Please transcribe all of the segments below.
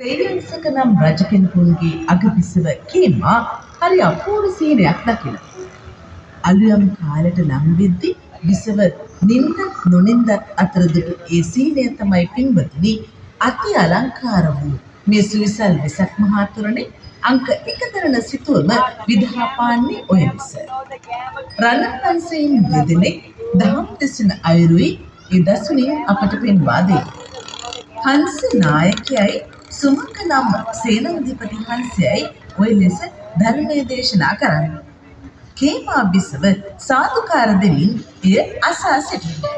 තේයන්සක නම් රජ කෙනෙකුගේ අගබිසව කේමා හරි අපූර්ව සීනයක් දකින. අලුයම් කාලට ලං වෙද්දි බිසව නින්දත් නොනින්දත් අතර දුටු ඒ සීනය තමයි පින්වතුනි අති අලංකාර වූ මේ සුවිසල් වෙසක් මහතුරනේ අංක 1 දරන සිතුවම විදහා පාන්නේ ඔය මිස. රණවංශයෙන් දෙදෙනෙක් දහම් දෙසන අයුරුයි ඒ දසුනින් අපට පෙන්වා දෙයි. හංස නායකයයි සුමක නම් සේනාධිපති හංසයයි ඔය ලෙස ධර්මයේ දේශනා කරන්නේ. කේමා බිසව සාදුකාර දෙමින් එය අසා සිටිනවා.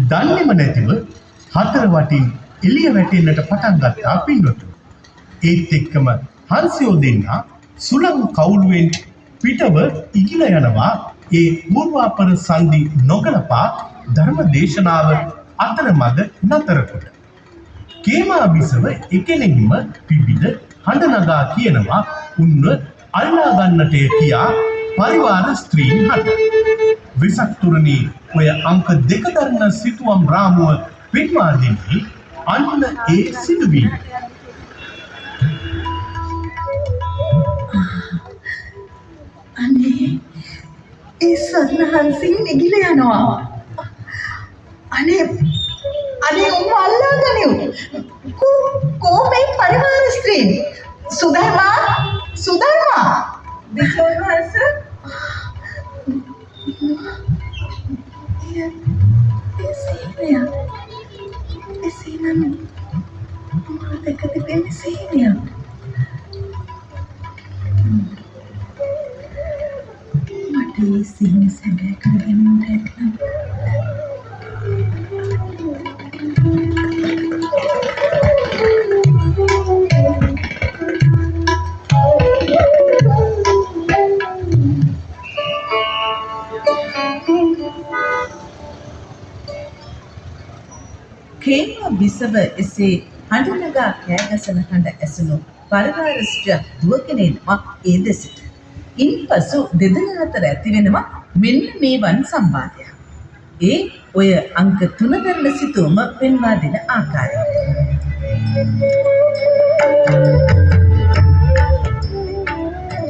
දන්නේම නැතිව හතර වටින් එළිය වැටෙන්නට පටන් ගත්තා පින්වතුනි. ඒත් එක්කම හංසයෝ දෙන්නා සුළං කවුළුවෙන් පිටව ඉගිල යනවා ඒ පූර්වාපර සංදි නොගලපා ධර්ම දේශනාව අතරමඟ නතර කොට. කේමා බිසව එකෙනෙක්ම පිබිද හඬ නගා කියනවා උන්ව අල්ලා ගන්නටය කියා පරිවාර ස්ත්‍රීන් හට. වෙසක් තුරණී ඔය අංක 2 දරන සිතුවම් රාමුව පෙන්වා දෙන්නේ අන්න ඒ සිදුවීම. අනේ ඒ සර්ණහන්සින් නිගිල යනවා. අනේ උඹ අල්ලා ගනිව්. කෝ මේ පරිවාර ස්ත්‍රීන් Sudharma විශ්වහස Sihnya malah dekat-dekat sihnya. Mati sihnya sampai kemudian mereka. Khema බිසව එසේ හඬ නගා කෑගසන හඬ ඇසුණු පරිවාර ස්ත්‍රියක් දුවගෙන එනවා ඒ දෙසට. ඉන්පසු දෙදෙනා අතර ඇති වෙනවා මෙන්න මේ වන් සම්වාදයක්. ඒ ඔය අංක 3 දරන සිතුවම පෙන්වා දෙන ආකාරයට.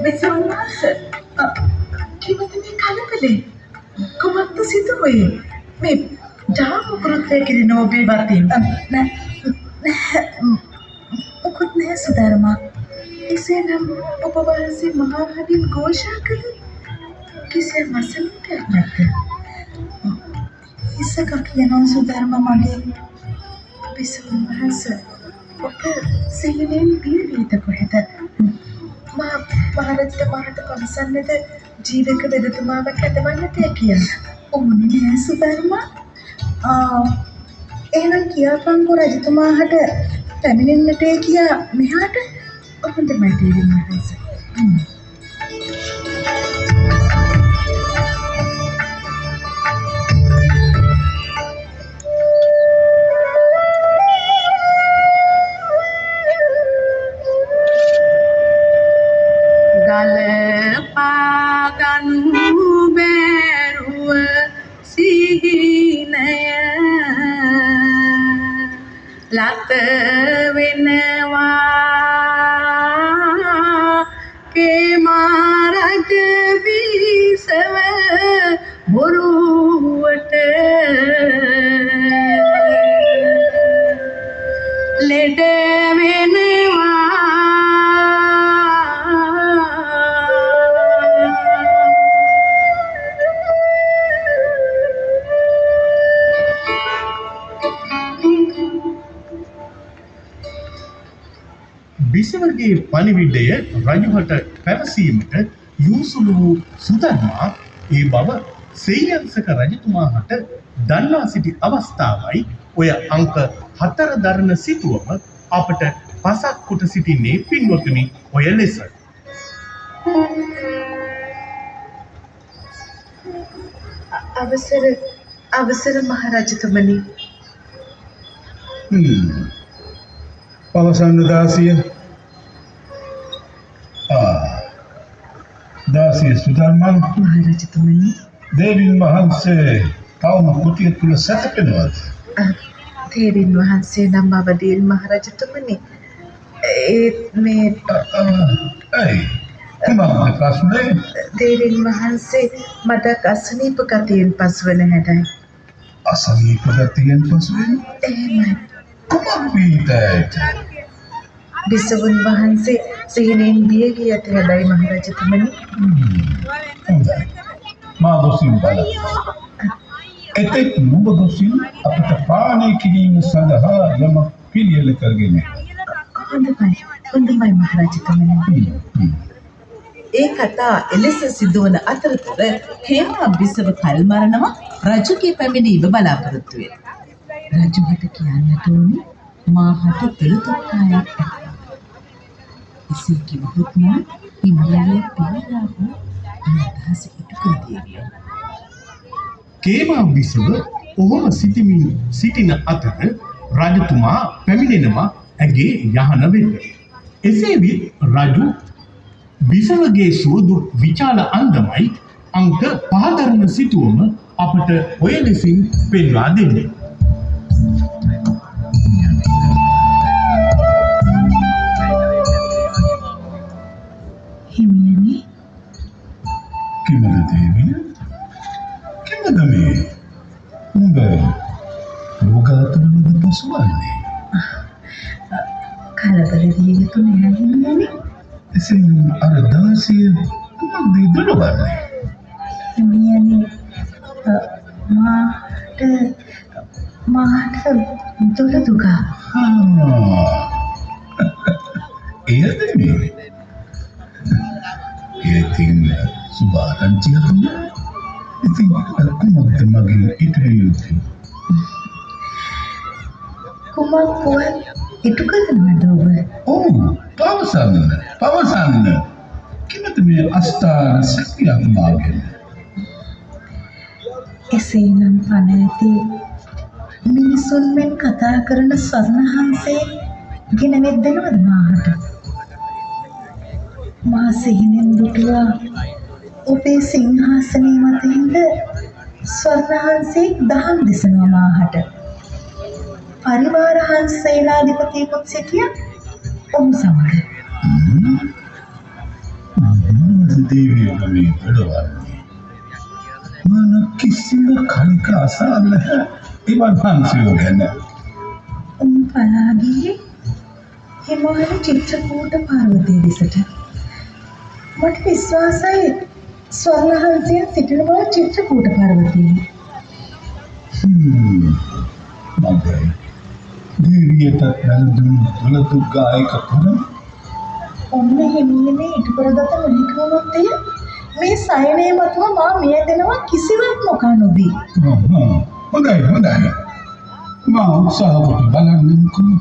බිසවන්ස කිව්වද මේ කලබලේ කොහොමද සිතුවේ මේ ජාම පුරුත්‍රය කිරි නොබේ වර්තින් මොකුත් නෑ සුධර්මා. එසේනම් ඔබ වහන්සේ මහා හදින් ഘോഷා කළේ කිසියම් අසනීපයක් නැද්ද? ඉස්සක කියනවා සුධර්මා මගේ බිසවුන් වහන්සේ ඔබ සිහිනෙන් බියවීද කොහෙද? මහරජතුමාට පවසන්නද ජීවක වෙදතුමාව කැටවන්නට කියන ඕනේ නෑ සුධර්මා. එහෙනම් කියාපන්කෝ රජතුමාට පැමිණෙන්නට කියා මෙහාට හොඳමයි දේවී මහරජා. ගලපාගනු බැරුව සිහිනය ලත වෙනවා කේමා රජ බිසව බොරුවට ලෙඩ වෙනවා බිසවගේ පණිවිඩය රජුහට පැවසීමට යොසුළු වූ සුධර්මා ඒ බව සේයන්සක රජතුමාට දන්වා සිටි අවස්ථාවයි ඔය අංක 4 දරන සිතුවම අපට පසක් කොට සිටින්නේ පින්වතුනි ඔය ලෙස. අවසර මහරජතුමනි. පවසන්න දාසිය. දාසිය සුධර්මන් මහරජතුමනි. දේවින් වහන්සේ තවම කුටිය තුල සැතපෙනවද? තේරින් වහන්සේ නම් අවදීන් මහරජතුමනි. ඒත් මේ ඇයි? මොනවද ප්‍රශ්නේ? තේරින් වහන්සේ මට අසනීප ගතියෙන් පසුවන හැඩයි. අසනීප ගතියෙන් පසුවෙන් එහෙමයි. කුමක් වීතයිද? බිසවුන් වහන්සේ සිහිනෙන් බිය ගිය ඇති හැඩයි මහරජතුමනි. හොඳයි. මා දොසින් බලන්න. එතෙක් නුඹ දොසින් අපට පානය කිරීම සඳහා යම පිළියෙල කරගෙන. හොඳයි මහරජතුමනි. ඒ කතා එලෙස සිදුවන අතරතුර හේමා බිසව කල් මරණම රජුගේ පැමිණීම බලාපොරොත්තු වෙන. රජුට කියන්නට ඕනේ මාහට පිළිතුක්කායක් ඇත. එසේ කිව්වොත් නම් හිමියගේ පිළිගාව අදහස ඉටු කර දෙවිය. කේමා බිසව ඔහොම සිටින අතර රජතුමා පැමිණෙනවා ඇගේ යහන වෙත. එසේ විත් රජු බිසවගේ සුවදු විචාල අන්දමයි අංක 5 දරන සිටුවම අපට ඔය ලෙසින් පෙන්වා දෙන්නේ. හිමියනි කිමද දේවිය? කිමද මේ? නුඹ රෝගාතුරවද පසුවන්නේ? කලබල විය යුතු නෑ හිමියනි. එසේනම් අර දාසිය කුමක්ද දොඩවන්නේ? හිමියනි මාට දොළ දුකා. එයද මේ? ඉතින් සුභාරංචියක් නෑ. ඉතින් කුමක්ද මගේ ඉටු යුත්තේ? කුමක්වත් ඉටු කරනවද ඔබ? ඔව්, පවසන්න. කිමද මේ අස්ථාන සැකියක් මාගෙන? එසේනම් පණ ඇති මිනිසුන් මෙන් කතා කරන ස්වර්ණහංසයේ ගෙනවෙත් දෙනවද මාහට? මා සිහිනෙන් දුටුවා ඔබේ සිංහාසනයේ මතින්ද ස්වර්ණහංසයේ දහම් දෙසනවා මාහට. පරිවාර හංසේනාධිපතියෙකුත් සිටියා ඔහු සමග. දේවිය මේ දොඩවන්නේ. මන කිසිම කලික අසා නැහැ. ඉවන් හංසයෝ ගැන. පලාගේ හිමාල චිත්‍රකූට පාර්වතී දෙසට මට විශ්වාසයි ස්වර්ණහංසයෙන් සිටින බව චිත්‍රකූට පාර්වතී. මගේ දේවියට වැළඳුන් දුලතු ගායක කරන ඔන්න හිමියනේ ඉටු කරගත නොහැකිවුණොත් එය මේ සයනයේ මතම මා මිය දෙනවා කිසිවක් නොකා නොදී. හොඳයි. මා උත්සාහවට බලන්නම්කෝ.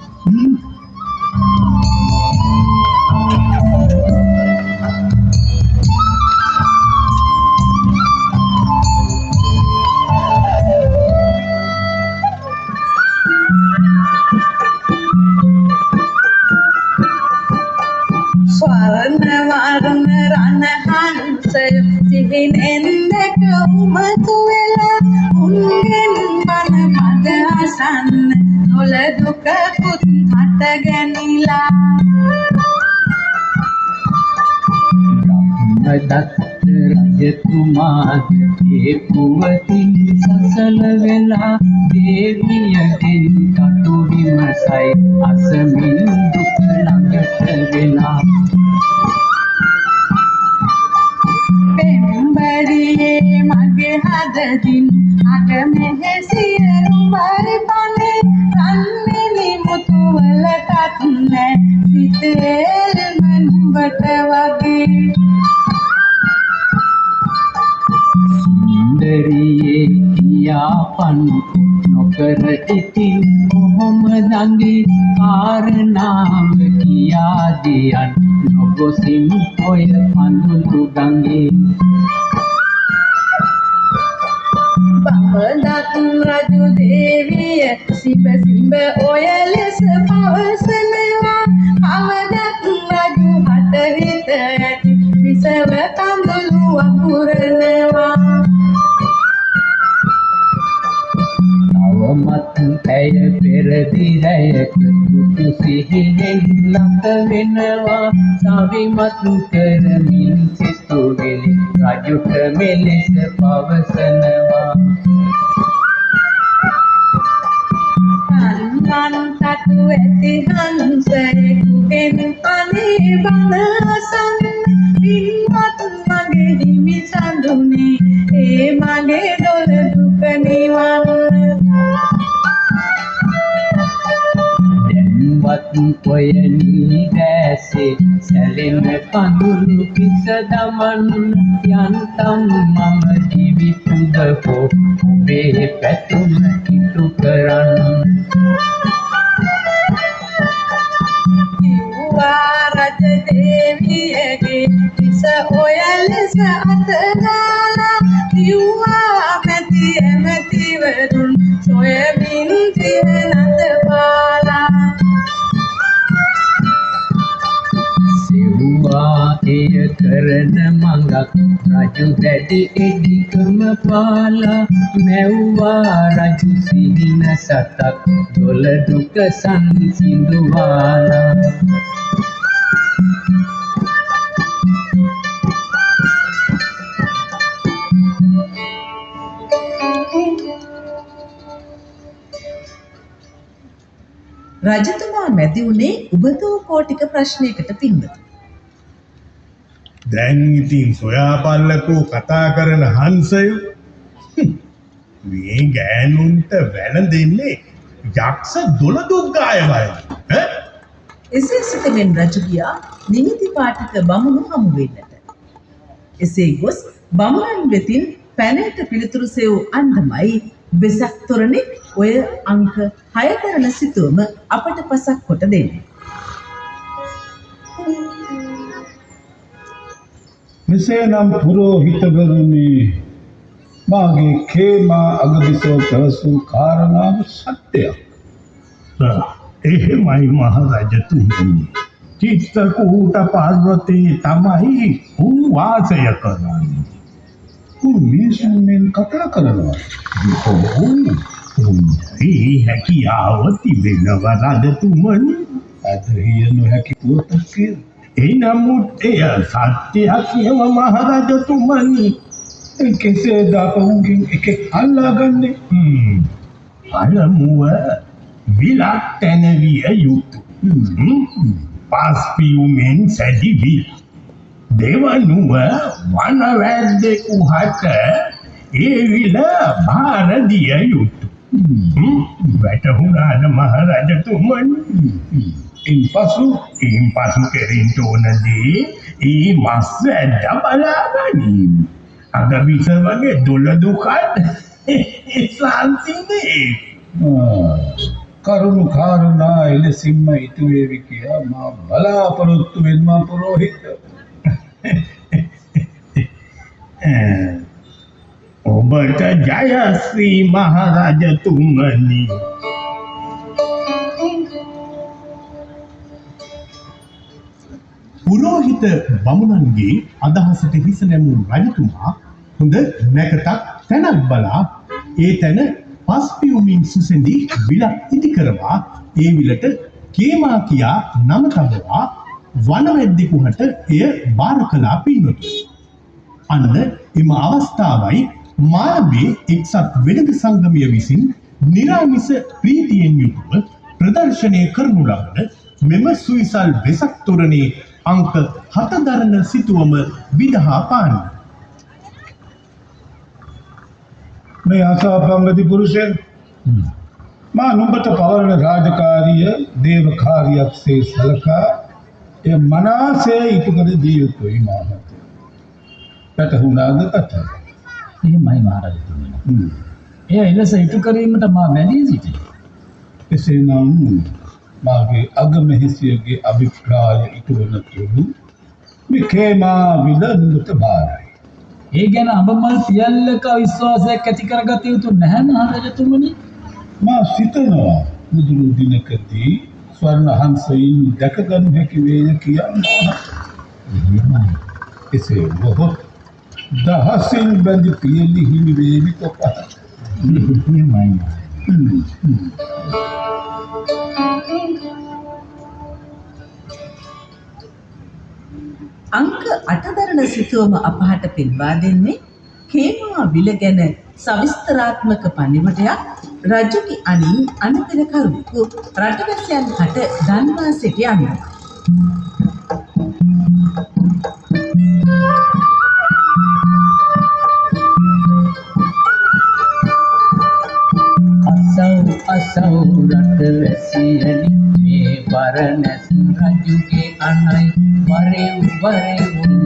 ස්වර්ණ වර්ණ රණහංසය සිහිනෙන් දැක උමතු වෙලා උන්ගෙන් බන මද අසන්න නොල දුකකුත් හට ගැනිලා දත්ත රජතුමාගේ පුවතින් සසල වෙලා දේවියගෙන් කටු විමසයි අසමින් දුක ළඟට වෙලා පෙම්බරියේ මගේ හදදින් අට මෙහෙසියරු බරිපනේ රන්මිනි මුතුවලටත් නෑ සිතේල්ම නුඹට වගේ සුන්දරියේ කියාපන් නොකර ඉතින් කොහොම දඟි කාරණාව කියා දියන් නොගොසින් ඔය පඳුරු ගඟේ බඹදත් රජු දේවිය සිඹ ඔය ලෙස පවසනවා අවදත් රජු හට හිත ඇති විසව කඳුළු වපුරනවා කොහොමත් ඇය පෙරදි රැයක දුටු සිහිනෙන් ලත වෙනවා සවිමත් කරමින් සිතුවිලි රජුට මෙලෙස පවසනවා කන්වන් තතු ඇති හංසයෙකුගෙන් අනේ බනසන් පින්වත් මගේ හිමි සඳුනේ ඒ මගේ දොර දුක නිවන්න දැන්වත් ඔය නීදැසේ සැලෙන කඳුළු පිස දමන්න යන්තම් මම ජීවිතුද හෝ ඔබේ පැතුම ඉටු කරන්න කිව්වා රජ දේවියගේ තිස ඔය ලෙස අතගාලා කිව්වා මැති ඇමතිවරුන් සොයමින් සිහනත පාලා සිව්වා එය කරන මඟක් රජු දැඩි එඩිකම පාලා මැව්වා රජු සිහින සතක් දොළ දුක සංසිඳුවාලා රජතුමා මැති වුණේ උබතෝ කෝටික ප්‍රශ්නයකට පින්වත. දැන් ඉතින් සොයාපල්ලකෝ කතා කරන හංසය මේ ගෑනුන්ට වැළඳෙන්නේ යක්ෂ දොළදුක් ගායවයි එසේ සිතමින් රජු ගියා නිමිති පාටික බමුණු හමු වෙන්නට. එසේ ගොස් බමුණන් වෙතින් පැනයට පිළිතුරු සෙව් අන්දමයි වෙසක් තොරණේ ඔය අංක 6 කරන සිතුවම අපට පසක් කොට දෙන්නේ. මෙසේනම් පුරෝහිතවරුනි මාගේ කේමා අගබිසෝ පැවසූ කාරණාව සත්‍යයක්. එහෙමයි මහරජතුමනි. චිත්තකූට පර්වතයේ තමයි උන් වාසය කරන්නේ. උන් මිනිසුන්ගෙන් කතා කරනවා. ඒ හැකියාව තිබෙනවා රජතුමනි. අද හිය නොහැකි පුවතක් කියලා. එනමුත් එය සත්‍යයක් කියව මහරජතුමනි. කෙසේද අප උන්ගෙන් එකෙක් අල්ලාගන්නේ? පළමුව විලක් තැනවිය යුතු. පස්පියුමෙන් සැදි විල. දෙවනුව වනවැද්දෙකු හට ඒ විල භාර දිය යුතු. වැටහුණාද මහරජතුමනි? ඉන්පසු කෙරින්ට ඕනදී ඒ මස් වැද්ද බලා ගනීම. අගවිස වගේ දොළදුකත් සංසිඳේ. කරුණු කාරණා එලෙසින්ම ඉටු වේවි කියා මා බලාපොරොත්තු වෙනවා පුරෝහිත. ඔබට ජය ශ්‍රී මහරජතුමනි. පුරෝහිත බමුණන්ගේ අදහසට හිස නැමූ රජතුමා හොඳ නැකතක් තැනක් බලා ඒ තැන පස්පියුමින් සුසැඳි විලක් ඉදි කරවා ඒ විලට කේමා කියා නම තබවා වනවැද්දෙකුට එය බාර කළා පින්වතුනි. අන්න එම අවස්ථාවයි මානවයේ එක්සත් වෙළඳ සංගමය විසින් නිරාමිස ප්‍රීතියෙන් යුතුව ප්‍රදර්ශනය කරනු ලබන මෙම සුවිසල් වෙසක් තොරණේ අංක 7 දරන සිතුවම විදහා පාන්න. මේ ආසාපංගති පුරුෂයන් මා නුඹට පවරන රාජකාරිය දේවකාරියක් සේ සලකා එය මනාසේ ඉටු කර දිය යුතුයි මාහත. පැටහුණාද කතා? එහෙමයි මහරජතුමනි. එය එලෙස ඉටු කිරීමට මා වැඳී සිටියි. එසේනම් මාගේ අගමැහිසියගේ අභිප්‍රාය ඉටු වන තුරු මේ කේමා විල නුඹට බාරයි. ඒ ගැන අබමල් සියල්ලක විශ්වාසයක් ඇති කරගත යුතු නැහැ මහරජතුමනි. මා සිතනවා මුදුළු දිනකදී ස්වර්ණ හංසයින් දැකගනු හැකි වේය කියා. එහෙමයි. එසේ වුවහොත් දහසින් බැඳි පියලි හිමි වේවි තොප. එහෙමයි. අංක 8 දරන සිතුවම අපහට පෙන්වා දෙන්නේ කේමා විල ගැන සවිස්තරාත්මක පණිවිඩයක් රජුගේ අනින් අනපිරකරුවෙකු රටවැසියන් හට දන්වා සිටි අනුව. අසව් රටවැසියනි මේ බරණැස් රජුගේ අනයි වරෙව්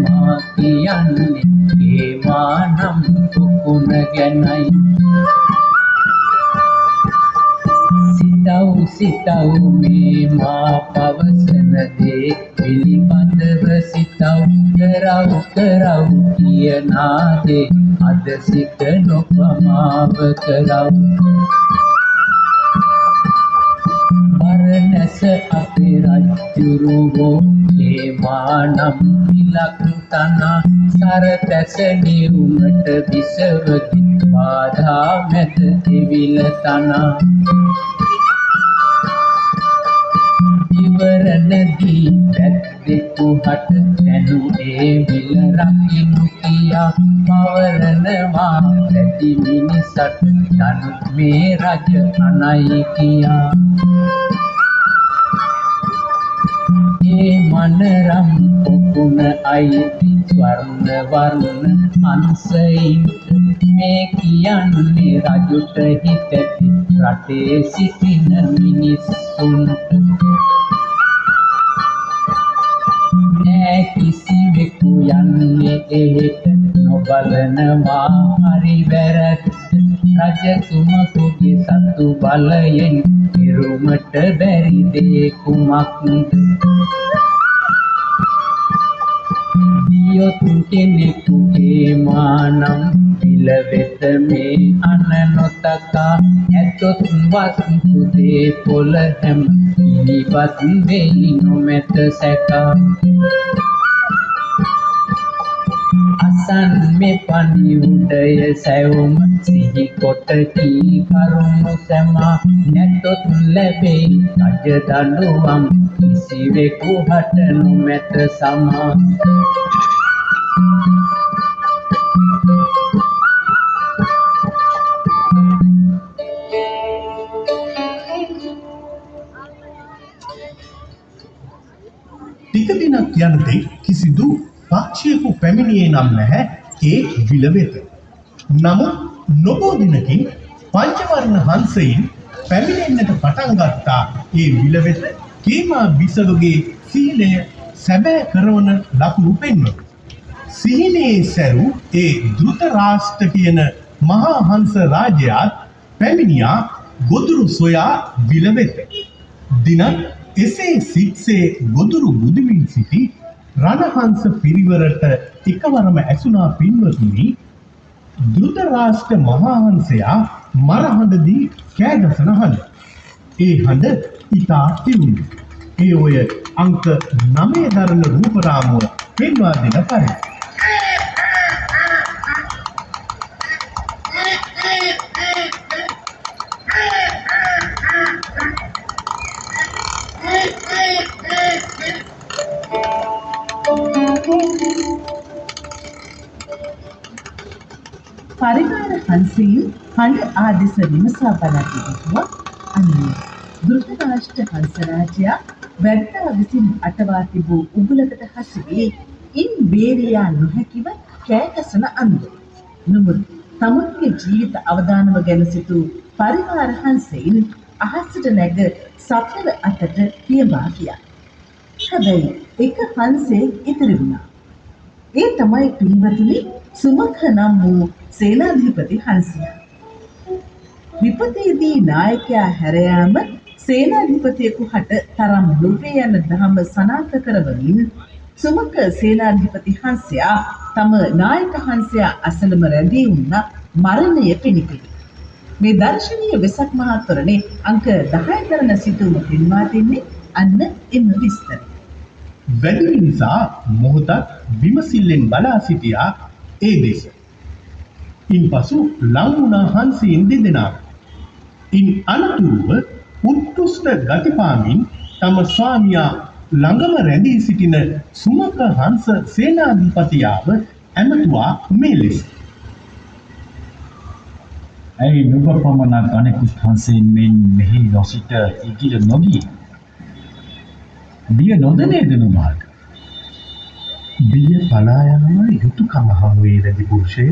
මා කියන්නේ කේමා නම් කුකුණ ගැනයි. සිතව් මේ මා පවසන දේ පිළිබඳව සිතව් කරව් කියනාදේ අද සිත නොපමාව කරව්. බරණැස අපේ රජ්ජුරුවෝ කේමා නම් පිලක් තනා සරතැස නිවුමට විසවති බාධා මැද එවිල තනා. ඉවරණදී පැත්තෙකු හට දැනු ඒ විල රකිනු කියා පවරනවා පැති මිනිසට දනු මේ රජ අනයි කියා. ඒ මනරම් පොකුණ අයිති ස්වර්ණ වර්ණ අංශයින්ට මේ කියන්නේ රජුට හිතැති රටේ සිටින මිනිස්සුන්ට. නෑ කිසිවෙකු යන්නේ එහෙට නොබලනවා හරි වැරද්ද. රජතුමකුගේ සතු බලයෙන් ඉරුමට බැරි දේ කුමක්ද. දියොත් කෙනෙකුගේ මානම් පිළ වෙත මේ අන නොතකා ඇතොත් වස්තු දේ පොළ හැම ඉනිපත් වෙයි නොමැත සැකා. අසන් මේ පණිවුඩය සැවුම සිහි කොට කී කරුණු සැමා නැතොත් ලැබෙයි රජ දඬුවම් කිසිවෙකු හට නොමැත සමා. ටික දිනක් යනතේ කිසිදු පක්ෂියෙකු පැමිණියේ නම් නැහැ ඒ විල වෙත. නමුත් නොබෝ දිනකින් පංචවර්ණ හංසයින් පැමිණෙන්නට පටන් ගත්තා ඒ විල වෙත කේමා බිසවගේ සීලය සැබෑ කරවන ලකුණු පෙන්වන. සිහිනේ සැරු ඒ ධෘතරාෂ්ට්‍ර කියන මහා හංස රාජයාත් පැමිණියා ගොදුරු සොයා විල වෙත. දිනක් එසේ සිත්සේ ගොදුරු බුදුමින් සිටි රණහංස පිරිවරට එකවරම ඇසුනා පින්වතුනි. ධෘතරාෂ්ට්‍ර මහාහංසයා මරහඬදී කෑගසන හඬ. ඒ හඬ ඉතා තියුණු. ඒ ඔය අංක 9 දරන රූපරාමුව පෙන්වා දෙන පරිදි. පරිවාර හංසීන් හඬ ආදෙස විමසා බලා සිටිනවා. අන්නේ ධෘතරාෂ්ට්‍ර හංස රාජයා වැද්දා විසින් අටවා තිබූ උගුලකට හසුවී ඉන් බේරියා නොහැකිව කෑගසන අන්ද. නමුත් තමුන්ගේ ජීවිත අවදානම ගැන සිතූ පරිවාර හංසීන් අහසට නැග සතර අතට පියවා ගියා. හැබැයි එක හංසෙක් ඉතිරි වුණා. ඒ තමයි පින්වතුනි සුමඛ නම් වූ සේනාධිපති හංසයා. විපතේදී නායකයා හැර යාම සේනාධිපතියෙකු හට තරම් නොවේ යන දහම සනාථ කරවමින් සුමඛ සේනාධිපති හංසයා තම නායක හංසයා අසලම රැඳී වුණ මරණය පිණිපිට. මේ දර්ශනීය වෙසක් මහා තොරණේ අංක 10 දරන සිතුවම පෙන්වා දෙන්නේ අන්න එම විස්තර. වැඩි නිසා මොහොතක් විමසිල්ලෙන් බලා සිටියා ඒ දෙස. ඉන්පසු ලං වුණා හංසීන් දෙදෙනා. ඉන් අනතුරුව උත්කෘෂ්ඨ ගති පාමින් තම ස්වාමියා ළඟම රැඳී සිටින සුමක හංස සේනාධිපතියාව ඇමතුවා මේ ලෙස. ඇයි නුඹ පමණක් අනෙකුත් හංසෙන් මෙන් මෙහි නොසිට ඉගිල නොගියේ? බිය නොදනේද නුඹට? බිය පලා යනවා යුතුයකම හමුවේ රැඳි පුරුෂය.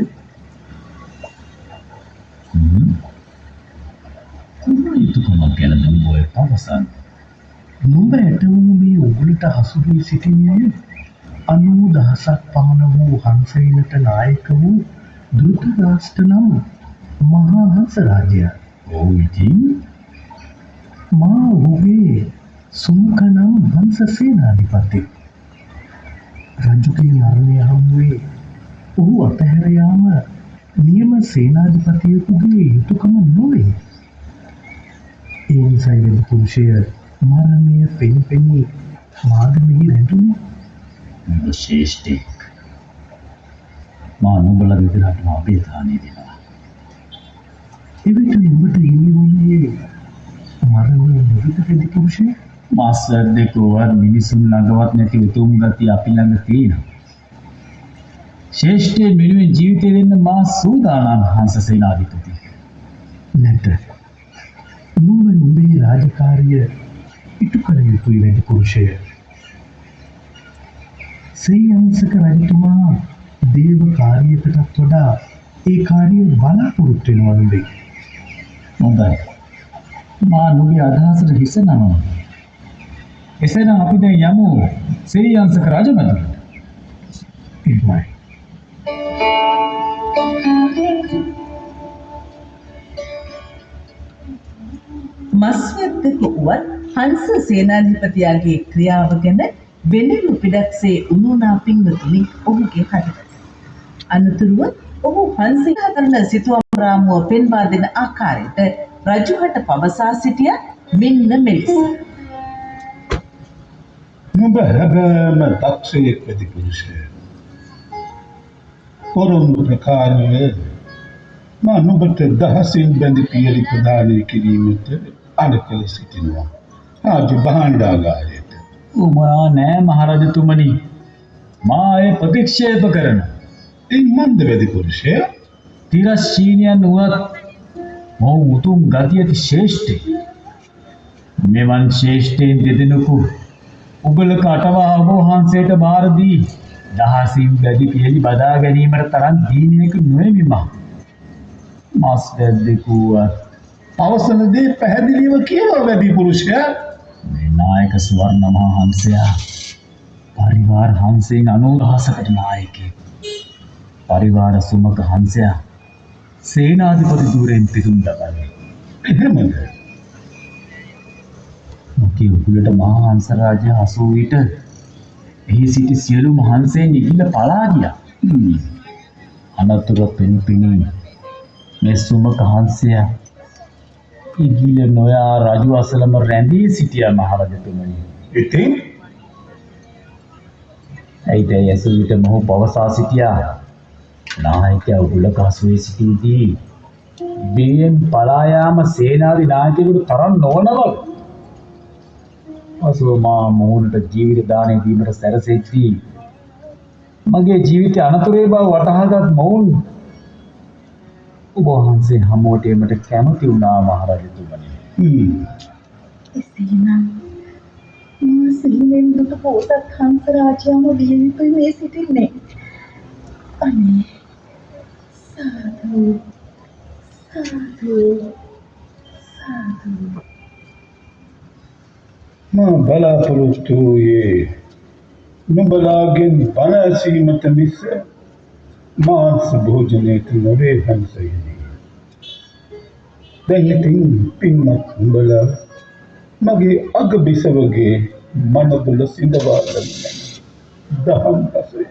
කුමන යුතුයකමක් ගැනද නුඹ ඔය පවසන්නේ? නුඹ ඇතවුණු මේ උගලට හසු වී සිටින්නේ 90,000ක් පමණ වූ හංසයිනට නායක වූ ධෘතරාෂ්ට්‍ර නම් මහා හංස රාජයා. ඔව් ඉතින් මා ඔහුගේ සුමුඛ නම් හංස සේනාධිපති. රජුගේ මරණය හමුවේ ඔහු අතහැර යාම නියම සේනාධිපතියෙකුගේ යුතුයකම නොවේ. ඒ නිසා වෙන පුරුෂය මරණය පෙන්පෙනී මාදමෙහි රැඳුණේ. නුඹ ශ්‍රේෂ්ඨෙක්. මා නුඹලා විතරටම අභිධානය දෙනවා. එවිට නුඹට හිමි වුණේ මරණය නොවිත රැඳි පුරුෂය. මාස දෙකවත් මිනිසුන් ළඟවත් නැති උතුම් ගතිය අපි ළඟ තියෙනවා. ශ්‍රේෂ්ඨ මිනිවෙන් ජීවිතය දෙන්න මා සූදානම් හංස සේනාධිපති. නැත. නුඹ නුඹේ රාජකාරිය ඉටු කළ යුතුයි රැඳි පුරුෂය. සේයංසක රජතුමා දේව කාර්යයකටත් වඩා ඒ කාර්යය බලාපොරොත්තු වෙනවා නුඹේ. හොඳයි. මා නුඹේ අදහසට හිස නමනවා. එසේනම් අපි දැන් යමු සේයංසක රජමැදුරට. එහෙමයි. මස්වැද්දෙකු වුවත් හංස සේනාධිපතියාගේ ක්‍රියාව ගැන වෙනළු පිටක්සේ උණුනා පින්වතුනි ඔහුගේ කටට. අනතුරුව ඔහු හංසය කරන සිතුවම් රාමුව පෙන්වා දෙන ආකාරයට රජුහට පවසා සිටිය මෙන්න මෙලෙස. නුඹ හැබෑම දක්ෂයෙක් වෙති පුරුෂය. පොරොන්දු ප්‍රකාරය මා නුඹට දහසින් බැඳි පියලි ප්‍රදානය කිරීමට අඩකල සිටිනවා. රාජ භාණ්ඩාගාරයට. උමනා නෑ මහරජතුමනි. මා ඒ ප්‍රතික්ෂේප කරන. ඒ මන්ද වෙති පුරුෂය. තිරශ්චීනියන් වුවත් මොහු උතුම් ගති ඇති ශ්‍රේෂ්ඨයෙක්. මෙවන් ශ්‍රේෂ්ඨයින් දෙදෙනෙකු උගලක අටවා අබෝහන්සේට බාර දී දහසින් බැඳි පියලි බදා ගැනීමට තරම් දීනයක නොවේමි මා. මාස් වැද්දෙකුවත් පවසන දේ පැහැදිලිව කියවා වැඩි පුරුෂයා. මේ නායක ස්වර්ණ මහා හංසයා පරිවාර හංසයෙන් 90,000කට නායකයෙක්. පරිවාර සුමක හංසයා සේනාධිපති ධූරයෙන් පිදුම් ලබන්නේ. එහෙමද? මොකී උගලට මහා හංස රාජ්‍ය හසු විට එහි සිටි සියලුම හංසයන් ඉගිල පලා ගියා. අනතුරු පෙන්පෙනී මේ සුමක හංසයා ඉගිල නොයා රජු අසලම රැඳී සිටියා මහරජතුමනි. ඉතින් ඇයිද යසු විට මොහු පවසා සිටියා නායකයා උගලක හසුවේ සිටීදී බියෙන් පලා යාම සේනාධි නායකයෙකුට තරම් නොවන බව. අසෝ මා මොහුනට ජීවිත දානය දීමට සැරසෙද්දී මගේ ජීවිතය අනතුරේ බව වටහාගත් මොවුන් ඔබ වහන්සේ හමුවට එමට කැමති වුණා මහරජතුමනි. එසේනම් මා සිහිනෙන් දුටු පොතක් හංස රාජයාම විය යුතුයි මේ සිටින්නේ. අනේ සාදු සාදු සාදු. මා බලාපොරොත්තු වූයේ නුඹලාගෙන් බණ ඇසීමට මිස මාංශ භෝජනයට නොවේ හංසයිනි. දැන් ඉතින් පින්වත් නුඹලා මගේ අග බිසවගේ මනබුල සිඳවා ගන්න දහම් රසය.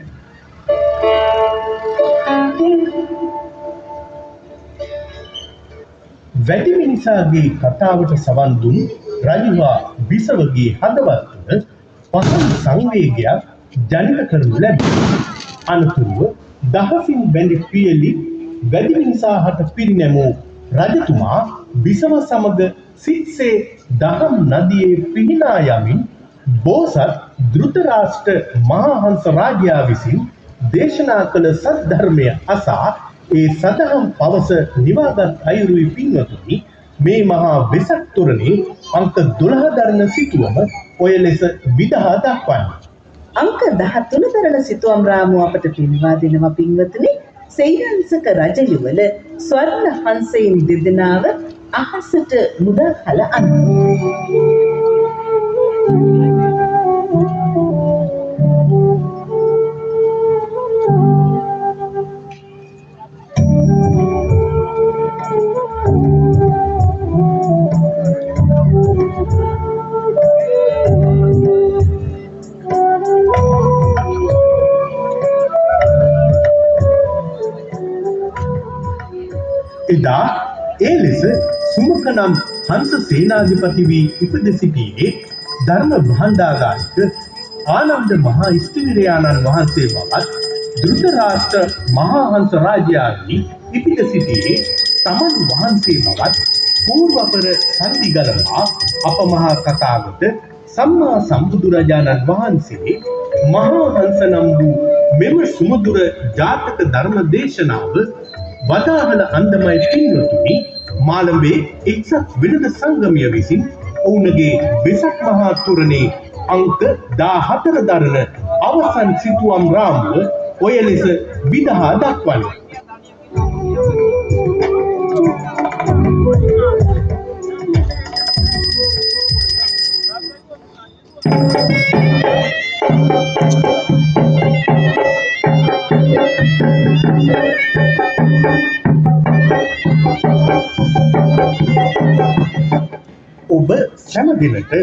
වැඩි මිනිසාගේ කතාවට සවන් දුන් රජුවා බිසවගේ හදවත් තුළ පසන් සංවේගයක් ජනිත කරනු ලැබුණා. අනතුරුව දහසින් බැඳි පියලි වැඩි මිනිසා හට පිරිනැමූ රජතුමා බිසව සමග සිත්සේ දහම් නදියේ පිහිනා යමින් බෝසත් ධෘතරාෂ්ට්‍ර මහාහංස රාජයා විසින් දේශනා කළ සද්ධර්මය අසා ඒ සදහම් පවස නිවාගත් අයුරුයි පින්වතුනි මේ මහා වෙසක් තොරණේ අංක 12 දරන සිතුවම ඔය ලෙස විදහා දක්වන්නේ. අංක 13 දරන සිතුවම් රාමුව අපට පෙන්වා දෙනවා පින්වතුනි සේනාංශක රජ යුවල ස්වර්ණ හංසයෙන් දෙදෙනාව අහසට මුදා කල අනුව. එදා ඒ ලෙස සුමක නම් හංස සේනාධිපති වී ඉපද සිටියේ ධර්ම භාණ්ඩාගාරික ආනන්ද මහා ස්ථවිරයාණන් වහන්සේ බවත් ධෘතරාෂ්ට්‍ර මහා හංස රාජයාගේ ඉපද සිටියේ තමන් වහන්සේ බවත් පූර්වපර සන්ධි ගලවා අප මහා කතාවත සම්මා සම්බුදුරජාණන් වහන්සේ මහා හංස නම් වූ මෙම සුමදුර ජාතක ධර්ම දේශනාව වදාහල අන්දමයි පින්වතුනි මාළඹේ එක්සත් වෙළඳ සංගමය විසින් ඔවුන්ගේ වෙසක් මහා තොරණේ අංක 14 දරන අවසන් සිතුවම් රාමුව ඔය ලෙස විදහා දක්වන්නේ. ඔබ සැම දිනට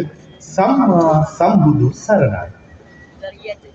සම්මා සම්බුදු සරණයි.